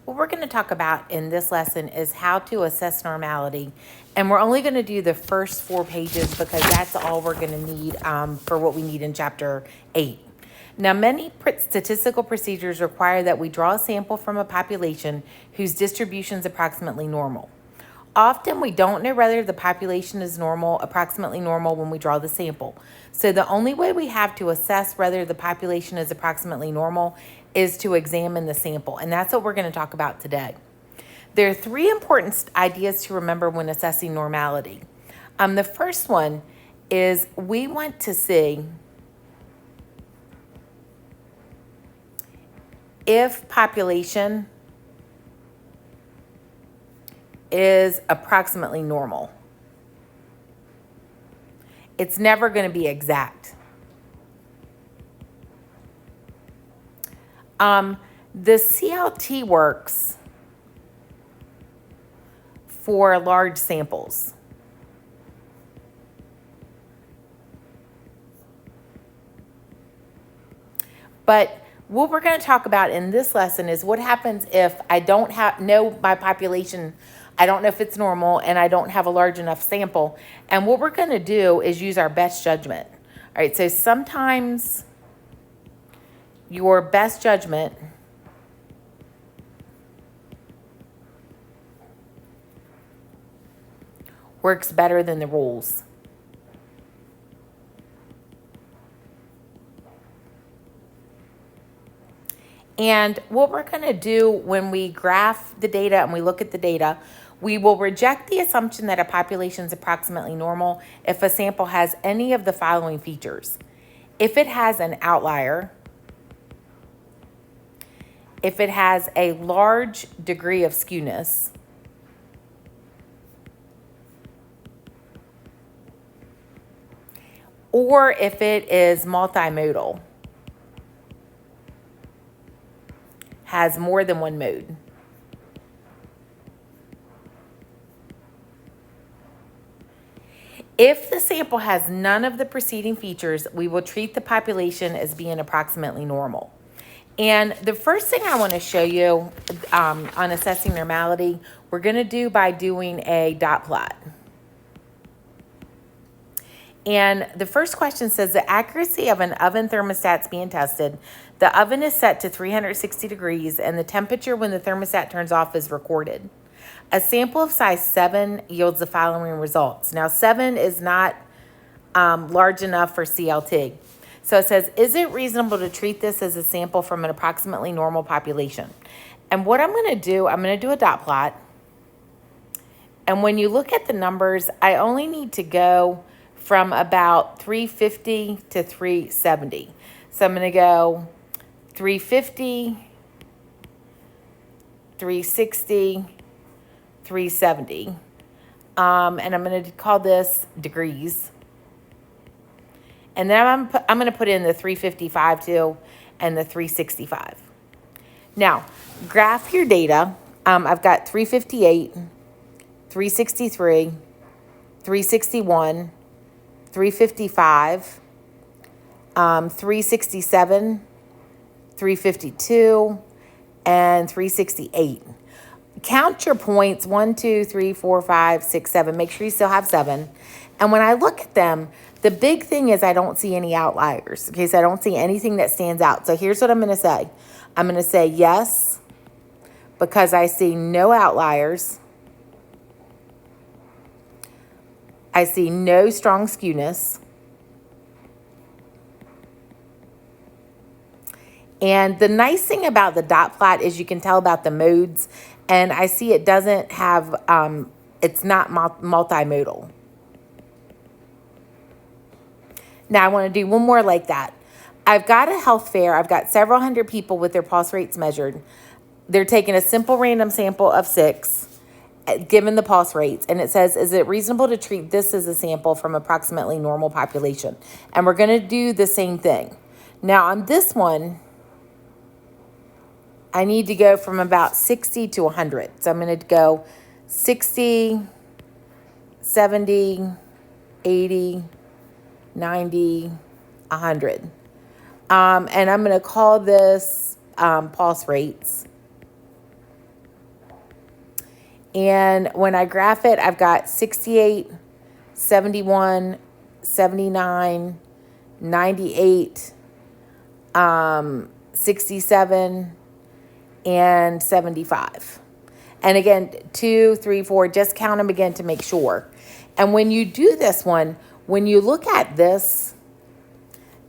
what we're going to talk about in this lesson is how to assess normality. And we're only going to do the first 4 pages because that's all we're going to need for what we need in chapter 8. Now, many statistical procedures require that we draw a sample from a population whose distribution is approximately normal. Often we don't know whether the population is normal, approximately normal when we draw the sample. So the only way we have to assess whether the population is approximately normal is to examine the sample. And that's what we're going to talk about today. There are 3 important ideas to remember when assessing normality. The first one is we want to see if population is approximately normal. It's never going to be exact. The CLT works for large samples. But what we're going to talk about in this lesson is what happens if I don't know my population. I don't know if it's normal and I don't have a large enough sample. And what we're going to do is use our best judgment. All right, so sometimes your best judgment works better than the rules. And what we're going to do when we graph the data and we look at the data, we will reject the assumption that a population is approximately normal if a sample has any of the following features. If it has an outlier, if it has a large degree of skewness, or if it is multimodal, has more than one mode. If the sample has none of the preceding features, we will treat the population as being approximately normal. And the first thing I want to show you on assessing normality, we're going to do by doing a dot plot. And the first question says the accuracy of an oven thermostat is being tested. The oven is set to 360 degrees and the temperature when the thermostat turns off is recorded. A sample of size 7 yields the following results. Now 7 is not large enough for CLT. So it says, is it reasonable to treat this as a sample from an approximately normal population? And what I'm going to do, I'm going to do a dot plot. And when you look at the numbers, I only need to go from about 350 to 370. So I'm going to go 350, 360, 370. And I'm going to call this degrees. And then I'm going to put in the 355 too and the 365. Now, graph your data. I've got 358, 363, 361, 355, 367, 352, and 368. Count your points, 1, 2, 3, 4, 5, 6, 7. Make sure you still have 7. And when I look at them, the big thing is I don't see any outliers. Okay, so I don't see anything that stands out. So here's what I'm going to say. I'm going to say yes, because I see no outliers. I see no strong skewness. And the nice thing about the dot plot is you can tell about the modes. And I see it doesn't have, it's not multimodal. Now I want to do one more like that. I've got a health fair. I've got several hundred people with their pulse rates measured. They're taking a simple random sample of 6, given the pulse rates. And it says, is it reasonable to treat this as a sample from approximately normal population? And we're going to do the same thing. Now on this one, I need to go from about 60 to 100. So I'm going to go 60, 70, 80, 90, 100. And I'm going to call this pulse rates. And when I graph it, I've got 68, 71, 79, 98, 67, and 75. And again, 2, 3, 4, just count them again to make sure. And when you do this one, when you look at this,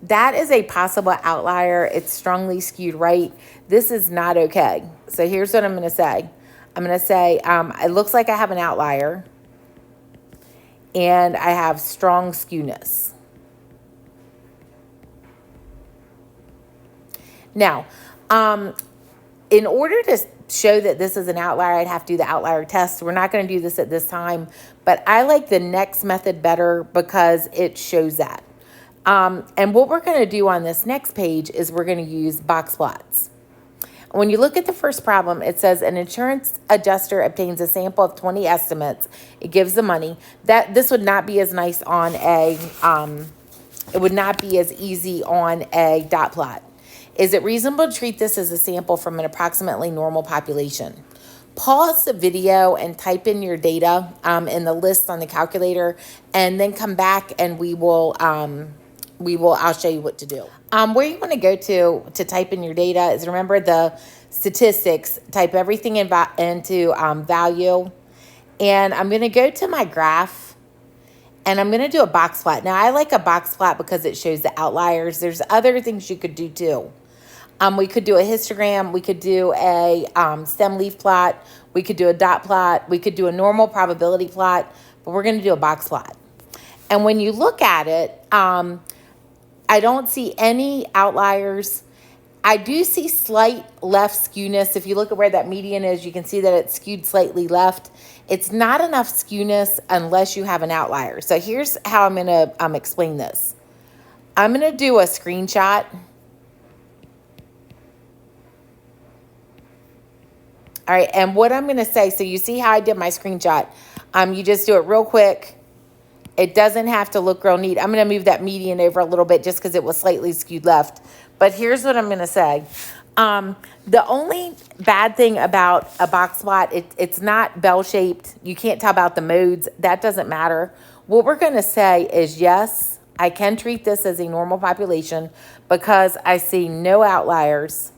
that is a possible outlier. It's strongly skewed right. This is not okay. So here's what I'm going to say. I'm going to say it looks like I have an outlier and I have strong skewness. Now, in order to show that this is an outlier, I'd have to do the outlier test. We're not going to do this at this time, but I like the next method better because it shows that. And what we're going to do on this next page is we're going to use box plots. When you look at the first problem, it says an insurance adjuster obtains a sample of 20 estimates. It gives the money. This would not be as nice on a, it would not be as easy on a dot plot. Is it reasonable to treat this as a sample from an approximately normal population? Pause the video and type in your data in the list on the calculator, and then come back and I'll show you what to do. Where you want to go to type in your data is, remember the statistics, type everything into value. And I'm going to go to my graph and I'm going to do a box plot. Now I like a box plot because it shows the outliers. There's other things you could do too. We could do a histogram. We could do a stem leaf plot. We could do a dot plot. We could do a normal probability plot, but we're going to do a box plot. And when you look at it, I don't see any outliers. I do see slight left skewness. If you look at where that median is, you can see that it's skewed slightly left. It's not enough skewness unless you have an outlier. So here's how I'm going to explain this. I'm going to do a screenshot. All right, and what I'm going to say, so you see how I did my screenshot. You just do it real quick. It doesn't have to look real neat. I'm going to move that median over a little bit just because it was slightly skewed left. But here's what I'm going to say. The only bad thing about a box plot, it's not bell-shaped. You can't tell about the modes. That doesn't matter. What we're going to say is, yes, I can treat this as a normal population because I see no outliers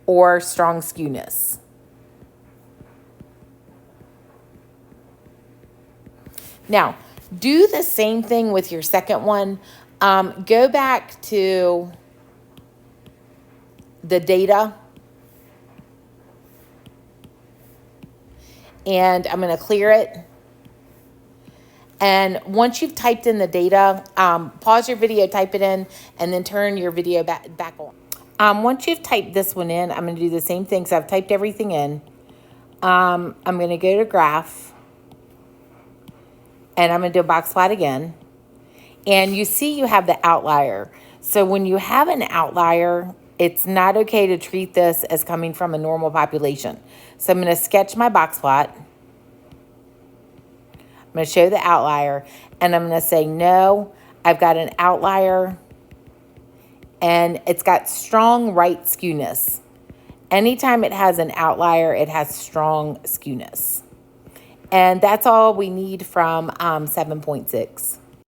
or strong skewness. Now, do the same thing with your second one. Go back to the data. And I'm going to clear it. And once you've typed in the data, pause your video, type it in, and then turn your video back on. Once you've typed this one in, I'm going to do the same thing. So I've typed everything in. I'm going to go to graph. And I'm going to do a box plot again. And you see you have the outlier. So when you have an outlier, it's not okay to treat this as coming from a normal population. So I'm going to sketch my box plot. I'm going to show the outlier. And I'm going to say, no, I've got an outlier. And it's got strong right skewness. Anytime it has an outlier, it has strong skewness. And that's all we need from 7.6.